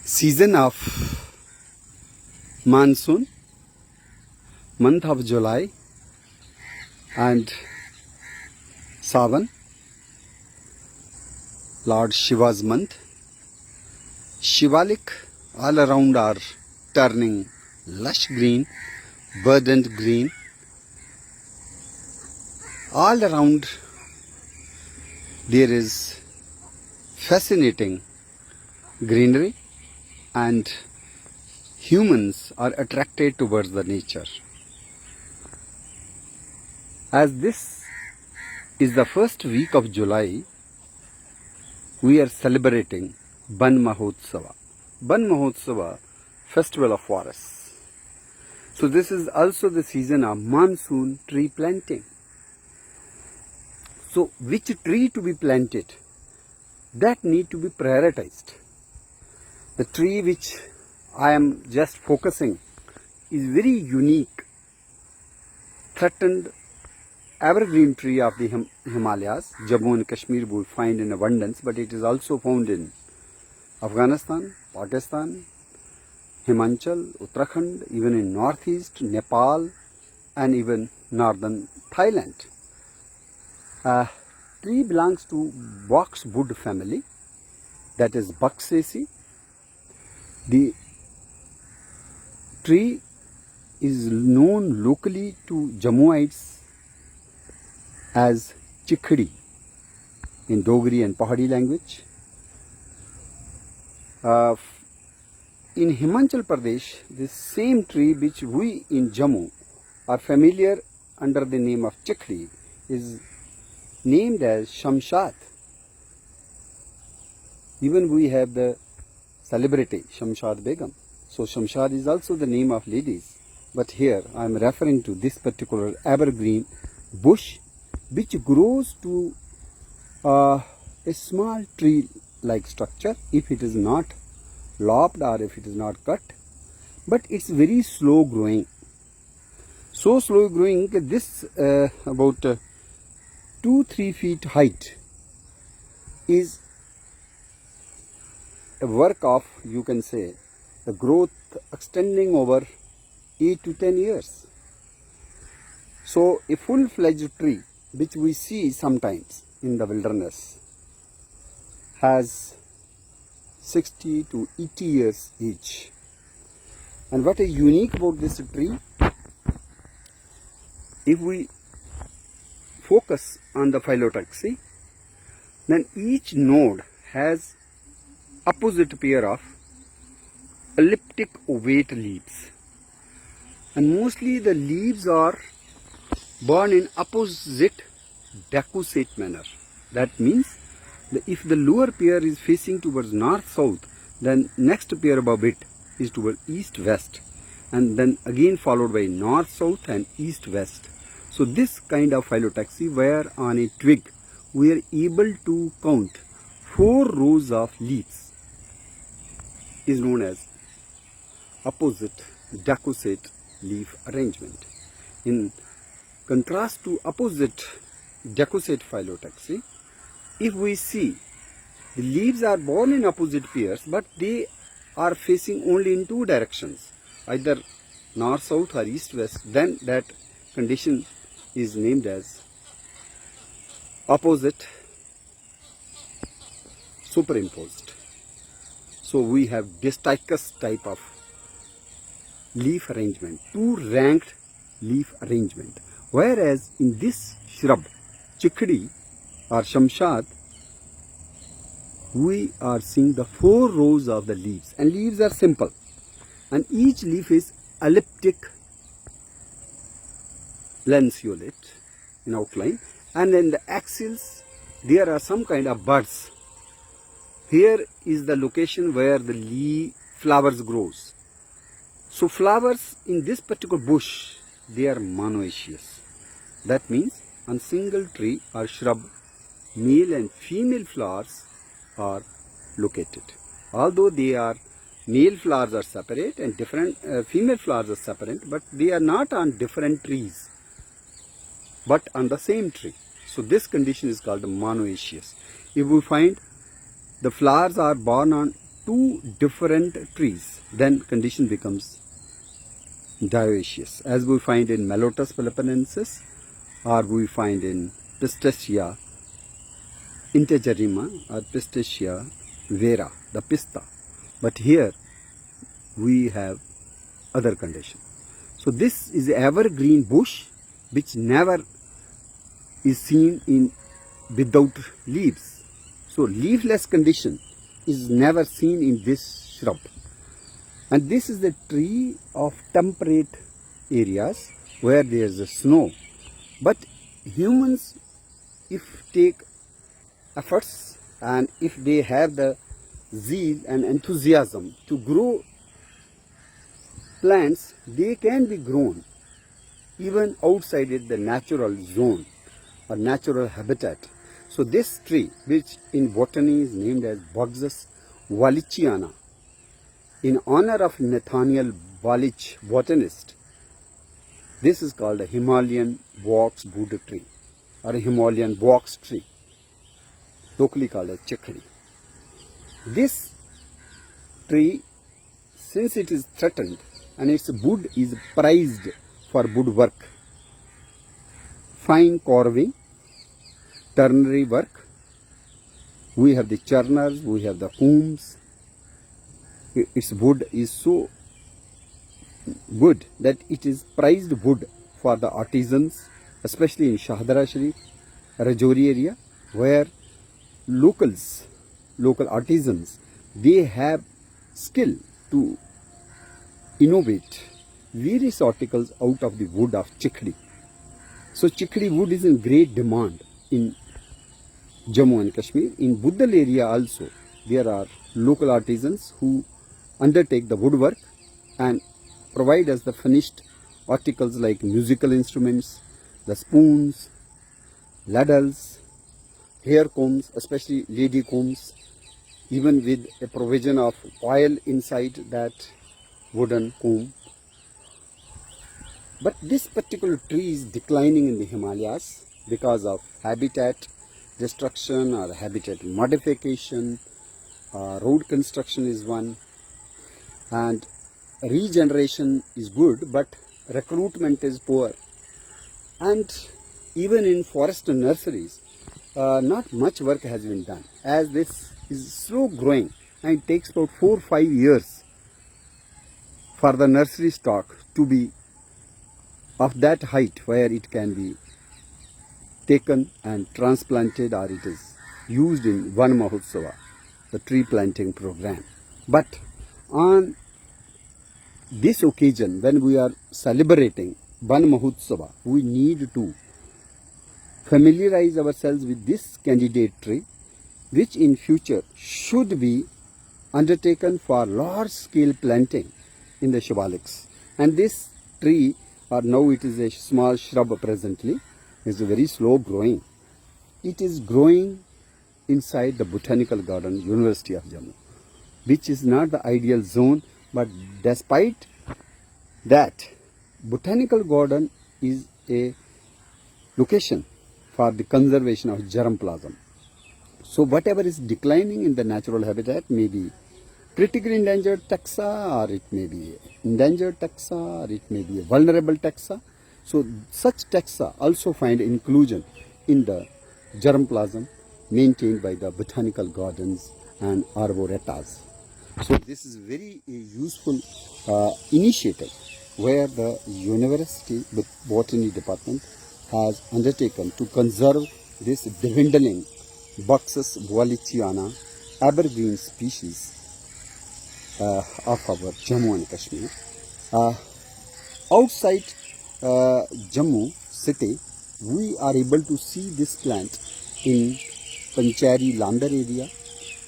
season of monsoon, month of July and Savan, Lord Shiva's month. Shivalik all around are turning lush green, verdant green. All around there is fascinating greenery and humans are attracted towards the nature. As this is the first week of July, we are celebrating Ban Mahotsava. Ban Mahotsava, festival of forests. So this is also the season of monsoon tree planting. So which tree to be planted? That need to be prioritized. The tree which I am just focusing is very unique, threatened evergreen tree of the Himalayas. Jammu and Kashmir will find in abundance, but it is also found in Afghanistan, Pakistan, Himachal, Uttarakhand, even in northeast, Nepal and even northern Thailand. Tree belongs to boxwood family, that is Buxaceae. The tree is known locally to Jammuites as chikhdi in Dogri and Pahadi language. In Himachal Pradesh, the same tree which we in Jammu are familiar under the name of chikhdi is named as Shamshad. Even we have the celebrity Shamshad Begum. So Shamshad is also the name of ladies. But here I am referring to this particular evergreen bush which grows to a small tree-like structure if it is not lopped or if it is not cut. But it's very slow growing. So slow growing that this about 2-3 feet height is a work of, you can say, the growth extending over 8 to 10 years. So a full-fledged tree which we see sometimes in the wilderness has 60 to 80 years age. And what is unique about this tree, if we focus on the phyllotaxy, then each node has opposite pair of elliptic ovate leaves, and mostly the leaves are borne in opposite decussate manner. That means that if the lower pair is facing towards north-south, then next pair above it is towards east-west, and then again followed by north-south and east-west. So this kind of phyllotaxy, where on a twig we are able to count 4 rows of leaves, is known as opposite decussate leaf arrangement. In contrast to opposite decussate phyllotaxy, if we see the leaves are borne in opposite pairs, but they are facing only in 2 directions, either north-south or east-west, then that condition is named as opposite superimposed. So we have distachous type of leaf arrangement, 2 ranked leaf arrangement. Whereas in this shrub, chikhdi or shamshad, we are seeing the 4 rows of the leaves, and leaves are simple, and each leaf is elliptic lanceolate in outline, and in the axils there are some kind of buds. Here is the location where the leaf flowers grows. So flowers in this particular bush, they are monoecious. That means on single tree or shrub, male and female flowers are located. Although they are male flowers are separate and different female flowers are separate, but they are not on different trees, but on the same tree. So this condition is called monoecious. If we find the flowers are borne on two different trees, then condition becomes dioecious, as we find in Melotus philippensis, or we find in Pistacia integerrima or Pistacia vera, the pista. But here we have other condition. So this is evergreen bush which never is seen in without leaves. So leafless condition is never seen in this shrub. And this is the tree of temperate areas where there is a snow. But humans, if take efforts and if they have the zeal and enthusiasm to grow plants, they can be grown even outside the natural zone or natural habitat. So this tree, which in botany is named as Buxus wallichiana, in honor of Nathaniel Wallich, botanist, this is called a Himalayan box Buddha tree or a Himalayan box tree, locally called as chikhdi. This tree, since it is threatened and its wood is prized for woodwork, fine carving, ternary work, we have the churners, we have the combs. Its wood is so good that it is prized wood for the artisans, especially in Shahdara Sharif, Rajouri area, where local artisans, they have skill to innovate various articles out of the wood of chikhdi. So chikhdi wood is in great demand in Jammu and Kashmir. In Budal area also, there are local artisans who undertake the woodwork and provide us the finished articles like musical instruments, the spoons, ladles, hair combs, especially lady combs, even with a provision of oil inside that wooden comb. But this particular tree is declining in the Himalayas because of habitat destruction or habitat modification. Road construction is one, and regeneration is good, but recruitment is poor. And even in forest nurseries, not much work has been done, as this is slow growing and it takes about 4 or 5 years for the nursery stock to be of that height where it can be taken and transplanted, or it is used in Van Mahotsava, the tree planting program. But on this occasion, when we are celebrating Van Mahotsava, we need to familiarize ourselves with this candidate tree, which in future should be undertaken for large scale planting in the Shivaliks. And this tree, or now it is a small shrub presently, is very slow growing. It is growing inside the Botanical Garden, University of Jammu, which is not the ideal zone, but despite that, Botanical Garden is a location for the conservation of germplasm. So whatever is declining in the natural habitat may be critically endangered taxa, or it may be endangered taxa, or it may be a vulnerable taxa. So such taxa also find inclusion in the germplasm maintained by the botanical gardens and arboretas. So this is very useful initiative where the university botany department has undertaken to conserve this dwindling Buxus wallichiana evergreen species of our Jammu and Kashmir. Outside Jammu city, we are able to see this plant in Panchari Landar area,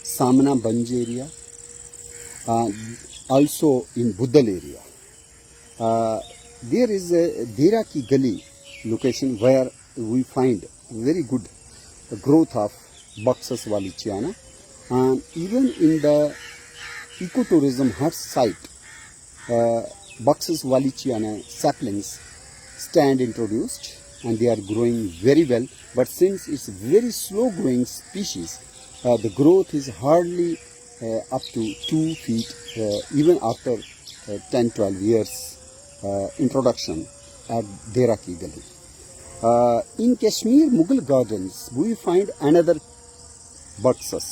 Samna Banj area, also in Budal area. There is a Dera Ki Gali location where we find very good growth of Buxus wallichiana, and even in the ecotourism hut site, Buxus wallichiana saplings stand introduced and they are growing very well. But since it's very slow growing species, the growth is hardly up to 2 feet even after 10-12 years introduction at Deraki Gali. In Kashmir Mughal gardens, we find another Buxus,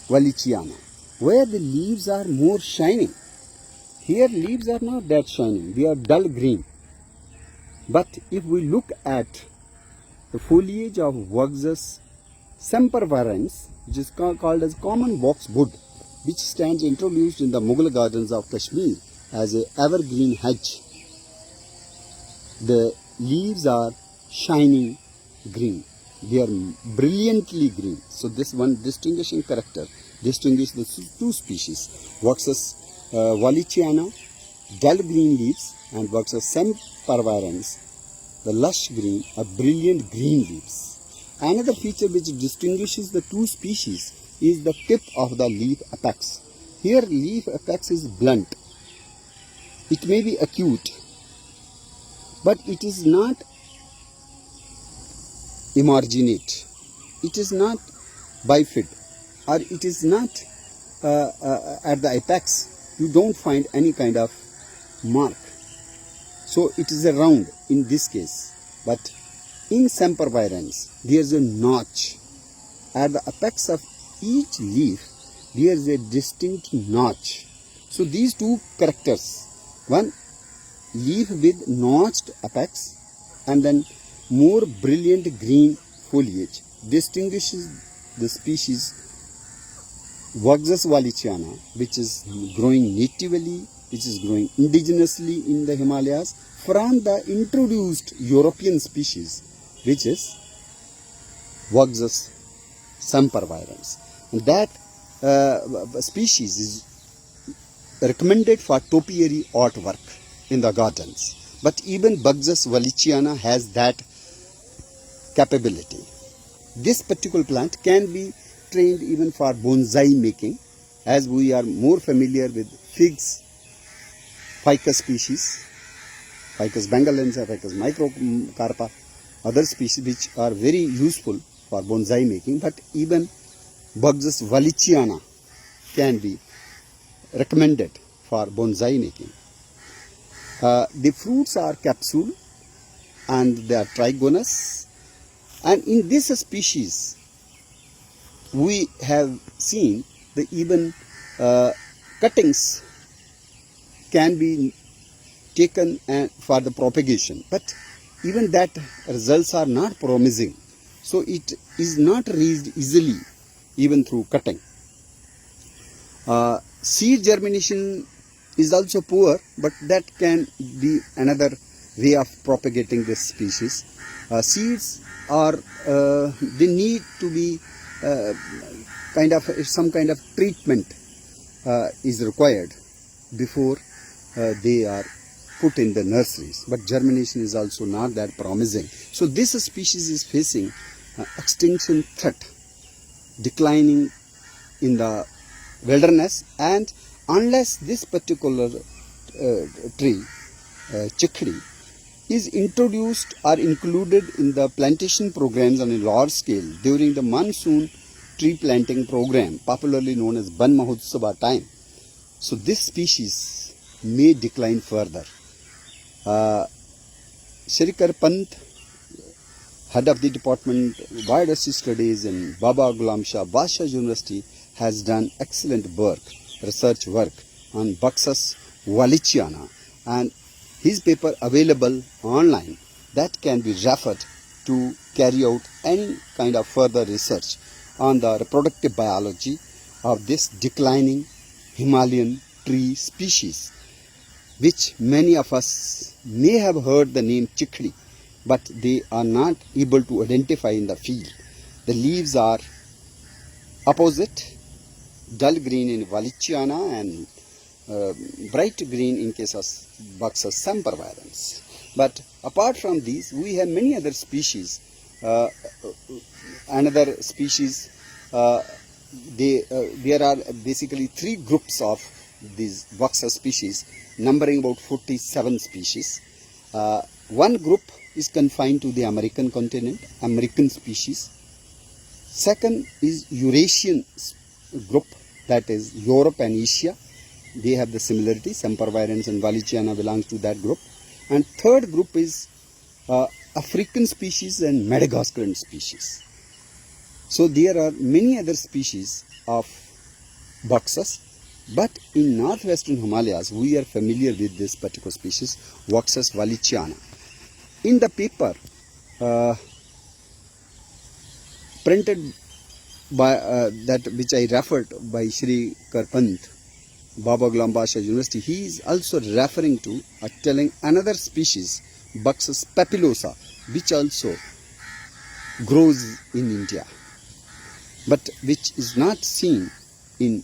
Walichiana, where the leaves are more shining. Here leaves are not that shining, they are dull green. But if we look at the foliage of Buxus sempervirens, which is called as common boxwood, which stands introduced in the Mughal gardens of Kashmir as a evergreen hedge, the leaves are shining green. They are brilliantly green. So this one distinguishing character distinguishes the two species, Buxus Walichiana, dull green leaves, and Buxus sempervirens, the lush green or brilliant green leaves. Another feature which distinguishes the two species is the tip of the leaf apex. Here leaf apex is blunt. It may be acute, but it is not emarginate. It is not bifid, or it is not at the apex. You don't find any kind of mark. So it is a round in this case. But in sempervirens, there is a notch. At the apex of each leaf, there is a distinct notch. So these two characters, one leaf with notched apex and then more brilliant green foliage, distinguishes the species Buxus Walichiana, which is growing natively, which is growing indigenously in the Himalayas, from the introduced European species, which is Buxus sempervirens. And that species is recommended for topiary artwork in the gardens. But even Buxus Walichiana has that capability. This particular plant can be trained even for bonsai making, as we are more familiar with figs, ficus species, Ficus bengalensis, Ficus microcarpa, other species which are very useful for bonsai making, but even Buxus Walichiana can be recommended for bonsai making. The fruits are capsule and they are trigonous, and in this species we have seen the even cuttings can be taken for the propagation, but even that results are not promising, so it is not reached easily even through cutting. Seed germination is also poor, but that can be another way of propagating this species. Seeds are they need to be some kind of treatment is required before they are put in the nurseries, but germination is also not that promising. So this species is facing extinction threat, declining in the wilderness, and unless this particular tree, chikhdi, is introduced or included in the plantation programs on a large scale during the monsoon tree planting program, popularly known as Ban Mahotsava time, so this species may decline further. Shrikar Pant, head of the department biodiversity studies in Baba Ghulam Shah Basha University, has done excellent research work on Buxus Walichiana, and his paper available online that can be referred to carry out any kind of further research on the reproductive biology of this declining Himalayan tree species, which many of us may have heard the name chikhdi, but they are not able to identify in the field. The leaves are opposite, dull green in Walichiana and bright green in case of Buxus sempervirens. But apart from these, we have many other species. Another species, there are basically three groups of these Buxus species, numbering about 47 species. One group is confined to the American continent, American species. Second is Eurasian group, that is Europe and Asia. They have the similarity. Sempervirens and Wallichiana belongs to that group. And third group is African species and Madagascaran species. So there are many other species of Buxus, but in northwestern Himalayas we are familiar with this particular species, Buxus wallichiana. In the paper printed by that which I referred by Shri Karpant, Baba Ghulam Basha University, he is also referring to telling another species, Buxus papillosa, which also grows in India, but which is not seen in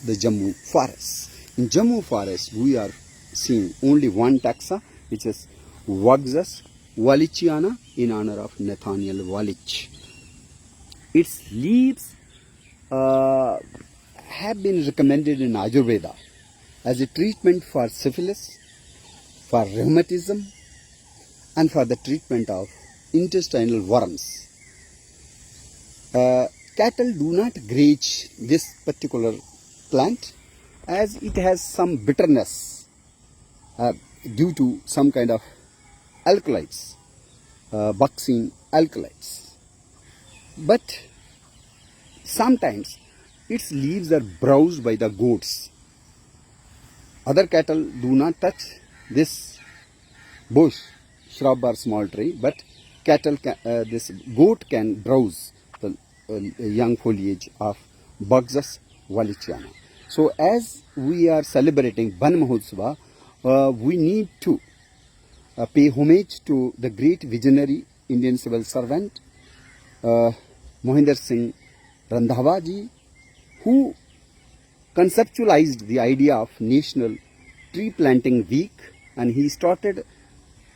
the Jammu forest. In Jammu forest, we are seeing only one taxa, which is Buxus wallichiana, in honor of Nathaniel Wallich. Its leaves have been recommended in Ayurveda as a treatment for syphilis, for rheumatism, and for the treatment of intestinal worms. Cattle do not graze this particular plant as it has some bitterness due to some kind of alkalides, buxine alkalides. But sometimes its leaves are browsed by the goats. Other cattle do not touch this bush, shrub or small tree, but this goat can browse the young foliage of Buxus wallichiana. So as we are celebrating Ban Mahotsava, we need to pay homage to the great visionary Indian civil servant Mohinder Singh Randhawa ji, who conceptualized the idea of National Tree Planting Week, and he started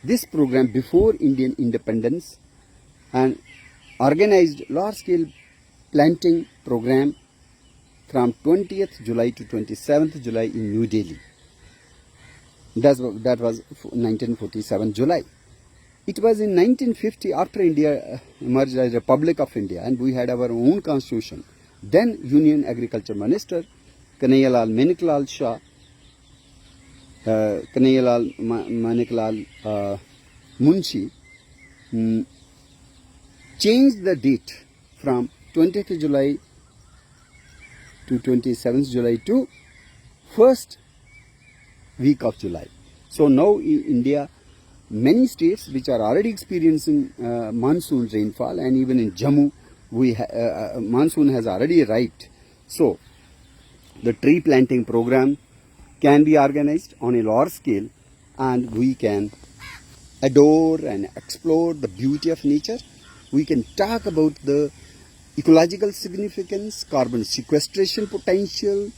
this program before Indian independence and organized large-scale planting program from 20th July to 27th July in New Delhi. That was 1947 July. It was in 1950, after India emerged as Republic of India and we had our own constitution. Then Union Agriculture Minister Kanhaiyalal Maniklal Shah, Kanhaiyalal Maniklal Munshi changed the date from 20th July to 27th July to first week of July. So now in India, many states which are already experiencing monsoon rainfall, and even in Jammu, monsoon has already arrived. So the tree planting program can be organized on a large scale, and we can adore and explore the beauty of nature. We can talk about the ecological significance, carbon sequestration potential,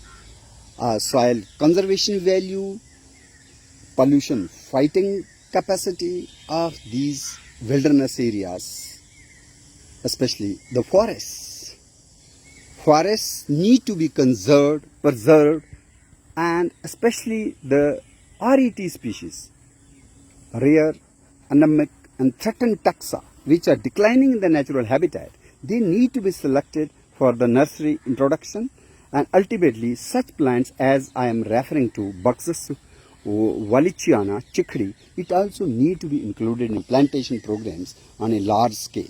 soil conservation value, pollution fighting capacity of these wilderness areas, especially the forests. Forests need to be conserved, preserved, and especially the RET species, rare, endemic, and threatened taxa, which are declining in the natural habitat. They need to be selected for the nursery introduction, and ultimately such plants as I am referring to, Buxus wallichiana, chikhdi, it also need to be included in plantation programs on a large scale.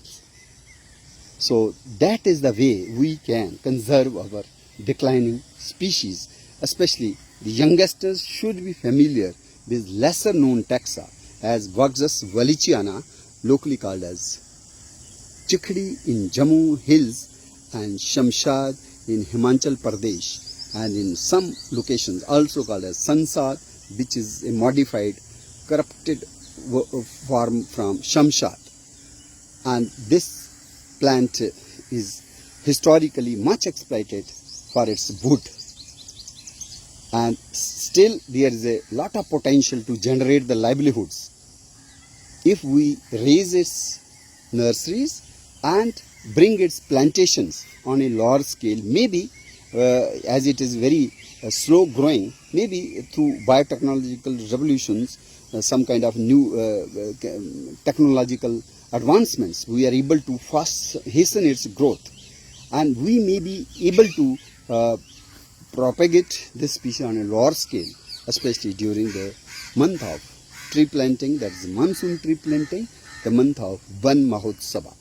So that is the way we can conserve our declining species. Especially the youngsters should be familiar with lesser known taxa as Buxus wallichiana, locally called as chikhdi in Jammu Hills and Shamshad in Himachal Pradesh, and in some locations also called as Sansad, which is a modified, corrupted form from Shamshad. And this plant is historically much exploited for its wood. And still there is a lot of potential to generate the livelihoods if we raise its nurseries and bring its plantations on a large scale. Maybe as it is very slow growing, maybe through biotechnological revolutions, some kind of new technological advancements, we are able to hasten its growth, and we may be able to propagate this species on a large scale, especially during the month of tree planting, that is monsoon tree planting, the month of Van Mahotsava.